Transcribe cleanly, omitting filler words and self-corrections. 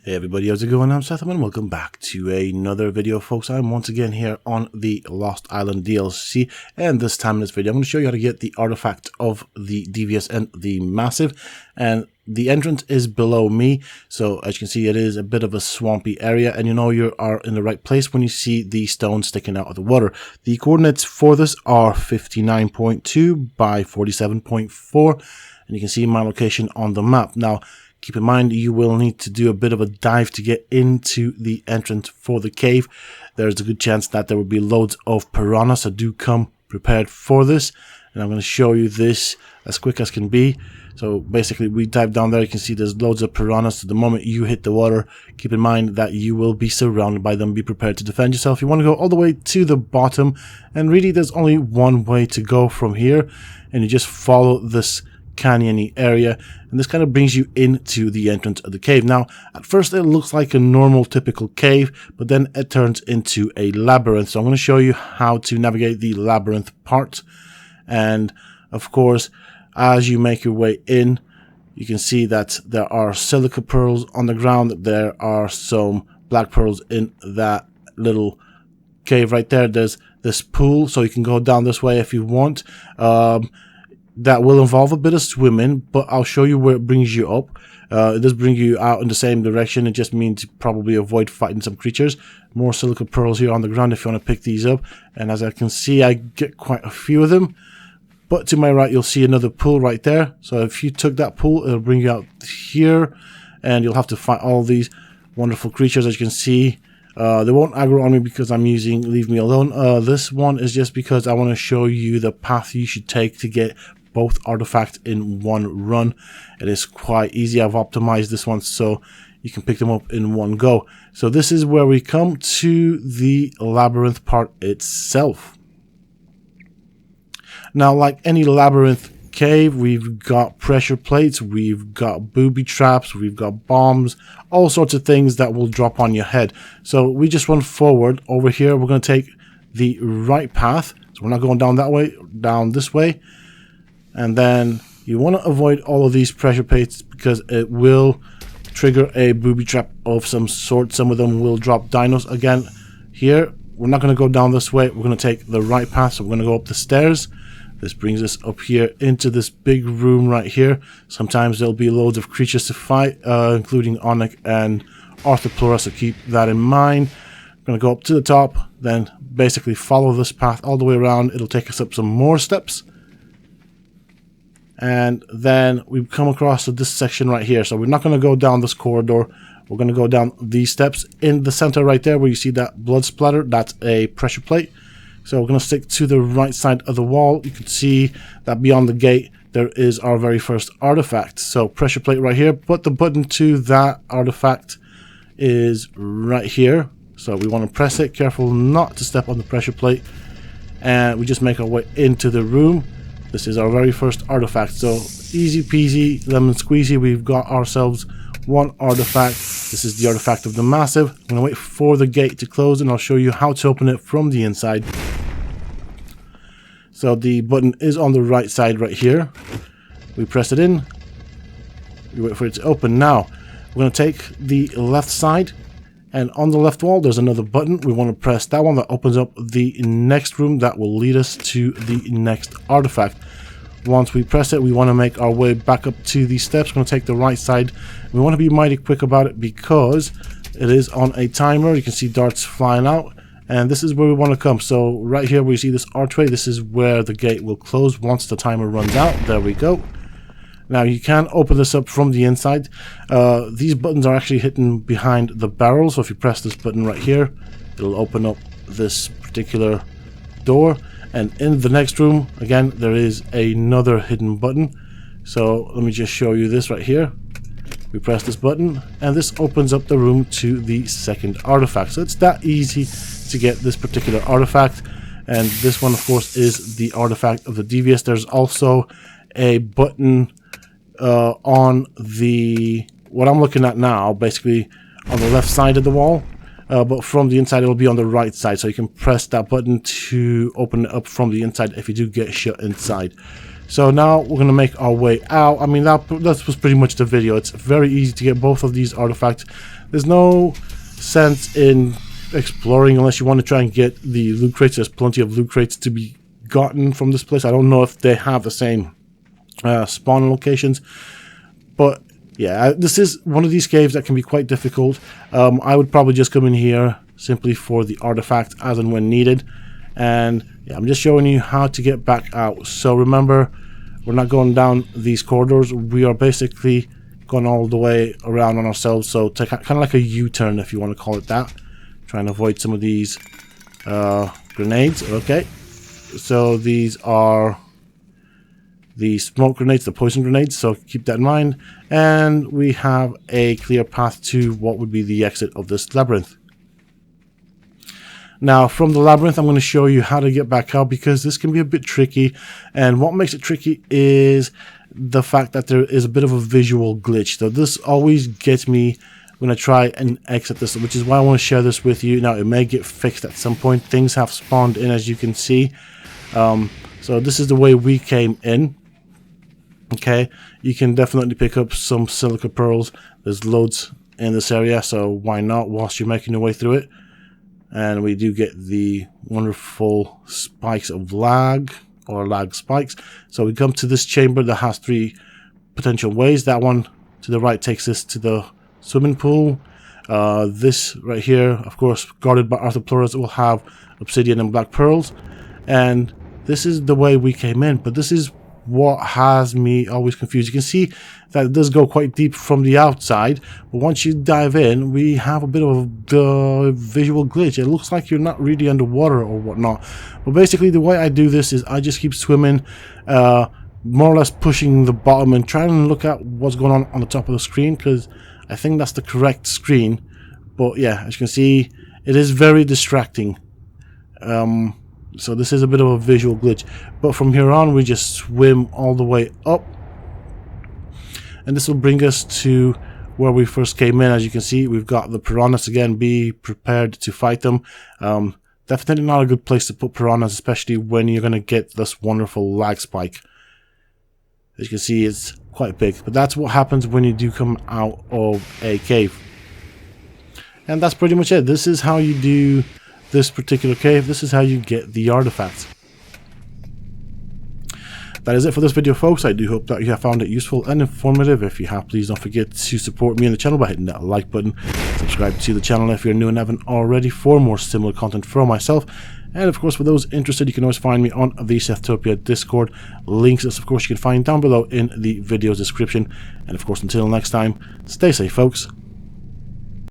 Hey everybody, how's it going? I'm Sethum and welcome back to another video, folks. I'm once again here on the Lost Island DLC, and this time in this video I'm going to show you how to get the artifact of the Devious and the Massive. And the entrance is below me, so as you can see it is a bit of a swampy area, and you know you are in the right place when you see the stone sticking out of the water. The coordinates for this are 59.2 by 47.4, and you can see my location on the map. Now keep in mind, you will need to do a bit of a dive to get into the entrance for the cave. There's a good chance that there will be loads of piranhas, so do come prepared for this. And I'm going to show you this as quick as can be. So basically, we dive down there. You can see there's loads of piranhas. So the moment you hit the water, keep in mind that you will be surrounded by them. Be prepared to defend yourself. You want to go all the way to the bottom. And really, there's only one way to go from here. And you just follow this canyony area, and this kind of brings you into the entrance of the cave. Now at first it looks like a normal typical cave, but then it turns into a labyrinth. So I'm going to show you how to navigate the labyrinth part. And of course, as you make your way in, you can see that there are silica pearls on the ground. There are some black pearls in that little cave right there. There's this pool, so you can go down this way if you want. That will involve a bit of swimming, but I'll show you where it brings you up. It does bring you out in the same direction. It just means you probably avoid fighting some creatures. More silica pearls here on the ground if you want to pick these up. And as I can see, I get quite a few of them. But to my right, you'll see another pool right there. So if you took that pool, it'll bring you out here. And you'll have to fight all these wonderful creatures. As you can see, they won't aggro on me because I'm using Leave Me Alone. This one is just because I want to show you the path you should take to get both artifacts in one run. It is quite easy. I've optimized this one so you can pick them up in one go. So this is where we come to the labyrinth part itself. Now, like any labyrinth cave, we've got pressure plates, we've got booby traps, we've got bombs, all sorts of things that will drop on your head. So we just run forward. Over here we're going to take the right path, so we're not going down that way, down this way. And then you want to avoid all of these pressure plates because it will trigger a booby trap of some sort. Some of them will drop dinos. Again, here, we're not going to go down this way. We're going to take the right path. So we're going to go up the stairs. This brings us up here into this big room right here. Sometimes there'll be loads of creatures to fight, including Onyx and Arthroplura, so keep that in mind. We're going to go up to the top, then basically follow this path all the way around. It'll take us up some more steps. And then we come across to this section right here. So we're not going to go down this corridor. We're going to go down these steps. In the center right there where you see that blood splatter, that's a pressure plate. So we're going to stick to the right side of the wall. You can see that beyond the gate there is our very first artifact. So pressure plate right here. But the button to that artifact is right here. So we want to press it. Careful not to step on the pressure plate. And we just make our way into the room. This is our very first artifact, so easy peasy, lemon squeezy. We've got ourselves one artifact. This is the artifact of the Massive. I'm going to wait for the gate to close and I'll show you how to open it from the inside. So the button is on the right side right here. We press it in. We wait for it to open. Now, we're going to take the left side. And on the left wall, there's another button. We want to press that one. That opens up the next room that will lead us to the next artifact. Once we press it, we want to make our way back up to these steps. We're going to take the right side. We want to be mighty quick about it because it is on a timer. You can see darts flying out. And this is where we want to come. So right here where you see this archway, this is where the gate will close once the timer runs out. There we go. Now you can open this up from the inside. These buttons are actually hidden behind the barrel. So if you press this button right here, it'll open up this particular door. And in the next room, again, there is another hidden button. So let me just show you this right here. We press this button and this opens up the room to the second artifact. So it's that easy to get this particular artifact. And this one, of course, is the artifact of the Devious. There's also a button on the what I'm looking at now, basically on the left side of the wall, but from the inside it'll be on the right side, so you can press that button to open it up from the inside if you do get shut inside. So now we're going to make our way out. I mean, that was pretty much the video. It's very easy to get both of these artifacts. There's no sense in exploring unless you want to try and get the loot crates. There's plenty of loot crates to be gotten from this place. I don't know if they have the same spawn locations, but yeah, this is one of these caves that can be quite difficult. I would probably just come in here simply for the artifact as and when needed. And yeah, I'm just showing you how to get back out. So remember, we're not going down these corridors. We are basically going all the way around on ourselves. So kind of like a U-turn, if you want to call it that. Trying to avoid some of these grenades. Okay, so these are the smoke grenades, the poison grenades, so keep that in mind. And we have a clear path to what would be the exit of this labyrinth. Now from the labyrinth I'm going to show you how to get back out, because this can be a bit tricky, and what makes it tricky is the fact that there is a bit of a visual glitch. So this always gets me when I try and exit this, which is why I want to share this with you. Now it may get fixed at some point. Things have spawned in, as you can see. So this is the way we came in. Okay, you can definitely pick up some silica pearls. There's loads in this area, so why not whilst you're making your way through it. And we do get the wonderful spikes of lag, or lag spikes. So we come to this chamber that has 3 potential ways. That one to the right takes us to the swimming pool. This right here, of course, guarded by Arthropleurus, will have obsidian and black pearls. And this is the way we came in, but this is what has me always confused. You can see that it does go quite deep from the outside, but once you dive in, we have a bit of a visual glitch. It looks like you're not really underwater or whatnot. But basically the way I do this is I just keep swimming, more or less pushing the bottom and trying to look at what's going on the top of the screen, because I think that's the correct screen. But yeah, as you can see, it is very distracting. So this is a bit of a visual glitch, but from here on we just swim all the way up, and this will bring us to where we first came in. As you can see, we've got the piranhas again. Be prepared to fight them. Definitely not a good place to put piranhas, especially when you're going to get this wonderful lag spike. As you can see, it's quite big, but that's what happens when you do come out of a cave. And that's pretty much it. This is how you do this particular cave. This is how you get the artifacts. That is it for this video, folks. I do hope that you have found it useful and informative. If you have, please don't forget to support me and the channel by hitting that like button. Subscribe to the channel if you're new and haven't already for more similar content from myself. And of course, for those interested, you can always find me on the Sethtopia Discord. Links, of course, you can find down below in the video's description. And of course, until next time, stay safe, folks.